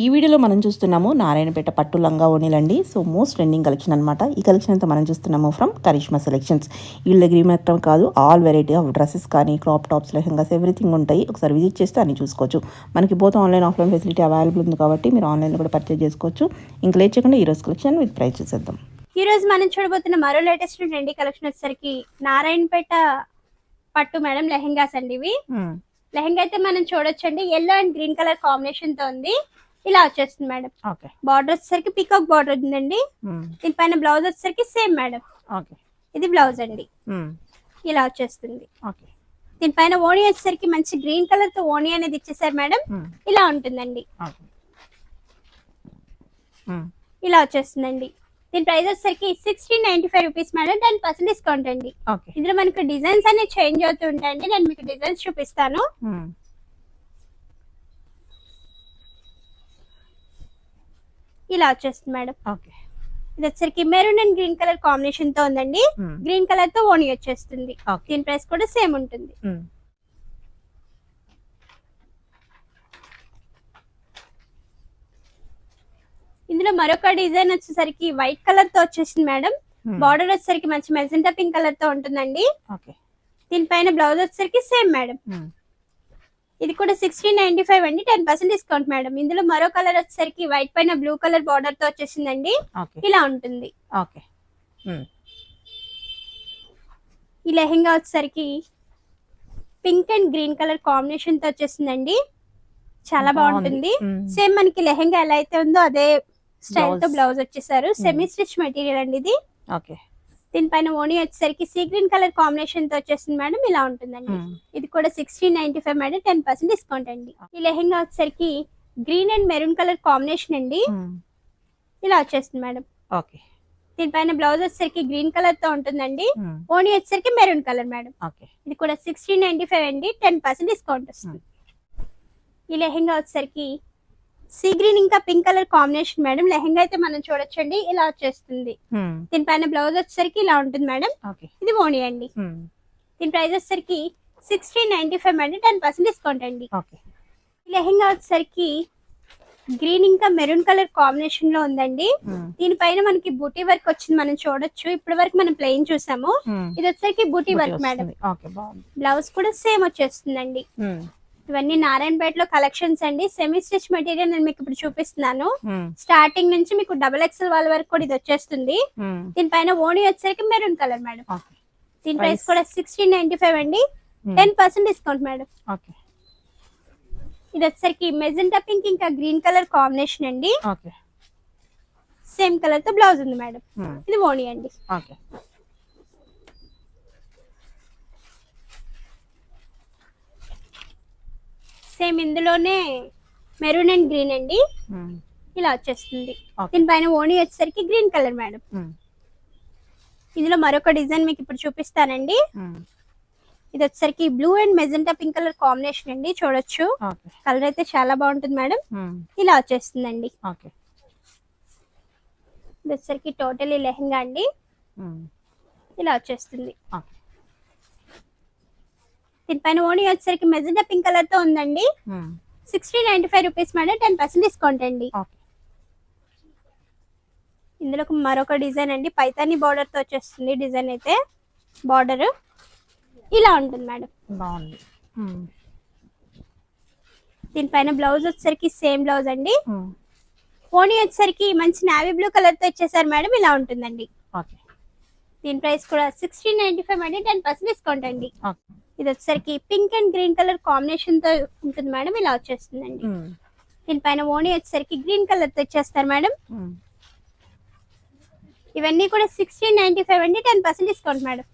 ఈ వీడియోలో మనం చూస్తున్నాము నారాయణపేట పట్టు లంగా ఓణీలండి. సో మోస్ట్ ట్రెండింగ్ కలెక్షన్ అనమాట. ఈ కలెక్షన్ అంతా మనం చూస్తున్నాము ఫ్రమ్ కరిష్మా సెలెక్షన్స్. వీళ్ళ దగ్గర మాత్రం కాదు, ఆల్ వెరైటీ ఆఫ్ డ్రెస్సెస్ కానీ క్రాప్ టాప్స్, లెహంగాస్ ఎవ్రీథింగ్ ఉంటాయి. ఒకసారి విజిట్ చేస్తే అన్ని చూసుకోవచ్చు. మనకి both online offline facility available ఉంది కాబట్టి మీరు ఆన్లైన్లో కూడా పర్చేజ్ చేసుకోవచ్చు. ఇంకా లేట్ చేయకుండా ఈరోజు కలెక్షన్ విత్ ప్రైస్ చూసేద్దాం. ఈ రోజు మనం చూడబోతున్న మరో లేటెస్ట్ ట్రెండీ కలెక్షన్ వచ్చేసరికి నారాయణపేట పట్టు మేడం లెహంగాస్ అండి. ఇవి లెహంగా అయితే మనం చూడొచ్చండి, yellow and green colour combination తో ఉంది. ఇలా వచ్చేస్తుంది మేడం. బార్డర్ వచ్చేసరికి పీకాక్ బార్డర్ ఉందండి. దీనిపైన బ్లౌజ్ వచ్చేసరికి సేమ్ మేడం. ఇది బ్లౌజ్ అండి. ఇలా వచ్చేస్తుంది. దీనిపైన ఓణి వచ్చేసరికి మంచి గ్రీన్ కలర్ తో ఓణి అనేది ఇచ్చేసారు మేడం. ఇలా ఉంటుందండి. ఇలా వచ్చేస్తుందండి. దీని ప్రైస్ వచ్చేసరికి 1695 రూపీస్ మేడం. 10% డిస్కౌంట్ అండి. ఇందులో మనకు డిజైన్స్ అనేవి చేంజ్ అవుతూ ఉంటాయండి. నేను మీకు డిజైన్స్ చూపిస్తాను. ఇలా వచ్చేస్తుంది మేడం. ఇది వచ్చేసరికి maroon and green colour combination తో ఉందండి. గ్రీన్ కలర్ తో ఓణి వచ్చేస్తుంది. దీని ప్రైస్ కూడా సేమ్ ఉంటుంది. ఇందులో మరొక డిజైన్ వచ్చేసరికి వైట్ కలర్ తో వచ్చేసింది మేడం. బార్డర్ వచ్చేసరికి మంచి మెజెంటా పింక్ కలర్ తో ఉంటుందండి. దీనిపైన బ్లౌజ్ వచ్చేసరికి సేమ్ మేడం. ఇది కూడా 1695 అండి. 10% డిస్కౌంట్ మేడం. ఇందులో మరో కలర్ వచ్చేసరికి వైట్ పైన బ్లూ కలర్ బార్డర్ తో వచ్చేసిందండి. ఇలా ఉంటుంది. ఈ లెహంగా వచ్చేసరికి pink and green colour combination తో వచ్చేసిందండి. చాలా బాగుంటుంది. సేమ్ మనకి లెహంగా ఎలా అయితే ఉందో అదే స్టైల్ తో బ్లౌజ్ వచ్చేసారు. సెమీ స్టిచ్ మెటీరియల్ అండి ఇది. దీనిపైన ఓణి వచ్చేసరికి సీ గ్రీన్ కలర్ కాంబినేషన్ తో వచ్చేసింది మేడం. ఇలా ఉంటుందండి. ఇది కూడా 1695 మేడం. 10% డిస్కౌంట్ అండి. ఈ లెహంగా వచ్చేసరికి green and maroon colour combination అండి. ఇలా వచ్చేస్తుంది మేడం. దీనిపైన బ్లౌజ్ వచ్చేసరికి గ్రీన్ కలర్ తో ఉంటుందండి. ఓణి వచ్చేసరికి మెరూన్ కలర్ మేడం. ఇది కూడా 1695 అండి. 10% డిస్కౌంట్ వస్తుంది. ఈ లెహంగా వచ్చేసరికి సీ గ్రీన్ ఇంకా pink colour combination madam. Lehenga అయితే మనం చూడొచ్చండి. ఇలా వచ్చేస్తుంది. దీనిపైన బ్లౌజ్ వచ్చేసరికి ఇలా ఉంటుంది మేడం. ఇది ఓణి అండి. దీని ప్రైస్ వచ్చేసరికి 1695 మేడం. 10% డిస్కౌంట్ అండి. ఈ లెహంగా వచ్చేసరికి గ్రీన్ ఇంకా మెరూన్ కలర్ కాంబినేషన్ లో ఉందండి. దీనిపైన మనకి బూటీ వర్క్ వచ్చింది, మనం చూడొచ్చు. ఇప్పటి వరకు మనం ప్లెయిన్ చూసాము. ఇది వచ్చేసరికి బూటీ వర్క్ మేడం. బ్లౌజ్ కూడా సేమ్ వచ్చేస్తుందండి. ఇవన్నీ నారాయణపేటలో కలెక్షన్స్ అండి. సెమీ స్టిచ్ మెటీరియల్ నేను మీకు ఇప్పుడు చూపిస్తున్నాను. స్టార్టింగ్ నుంచి మీకు XXL వాళ్ళ వరకు కూడా ఇది వచ్చేస్తుంది. దీనిపైన ఓణి వచ్చేసరికి మెరూన్ కలర్ మేడం. దీని ప్రైస్ కూడా 1695 అండి. 10% డిస్కౌంట్ మేడం. ఇది వచ్చేసరికి మెజెంటా పింక్ ఇంకా గ్రీన్ కలర్ కాంబినేషన్ అండి. సేమ్ కలర్ తో బ్లౌజ్ ఉంది మేడం. ఇది ఓణి అండి. సేమ్ ఇందులోనే మెరూన్ అండ్ గ్రీన్ అండి. ఇలా వచ్చేస్తుంది. దీనిపైన ఓణి వచ్చేసరికి గ్రీన్ కలర్ మేడం. ఇందులో మరొక డిజైన్ మీకు ఇప్పుడు చూపిస్తానండి. ఇది వచ్చేసరికి blue and magenta pink colour combination అండి. చూడొచ్చు, కలర్ అయితే చాలా బాగుంటుంది మేడం. ఇలా వచ్చేస్తుందండి. ఇది వచ్చేసరికి టోటలీ లెహంగా అండి. ఇలా వచ్చేస్తుంది. దీనిపైన ఓణి వచ్చేసరికి మెజెంటా పింక్ కలర్ తో ఉందండి. 1695 రూపీస్ మేడం. 10% డిస్కౌంట్ అండి. ఇందులో మరొక డిజైన్ అండి. పైతాని బార్డర్ తో వచ్చేస్తుంది. డిజైన్ అయితే బార్డర్ ఇలా ఉంటుంది మేడం. బాగుంది. దీనిపైన బ్లౌజ్ వచ్చేసరికి సేమ్ బ్లౌజ్ అండి. ఓణి వచ్చేసరికి మంచి నావీ బ్లూ కలర్ తో ఇచ్చేసారు మేడం. ఇలా ఉంటుందండి. దీని ప్రైస్ కూడా 1695 మేడం. 10% డిస్కౌంట్ అండి. ఇది వచ్చేసరికి pink and green colour combination తో ఉంటుంది మేడం. ఇలా వచ్చేస్తుందండి. దీనిపైన ఓణి వచ్చేసరికి గ్రీన్ కలర్ తో ఇచ్చేస్తారు మేడం. ఇవన్నీ కూడా 1695 అండి. 10% డిస్కౌంట్ మేడం.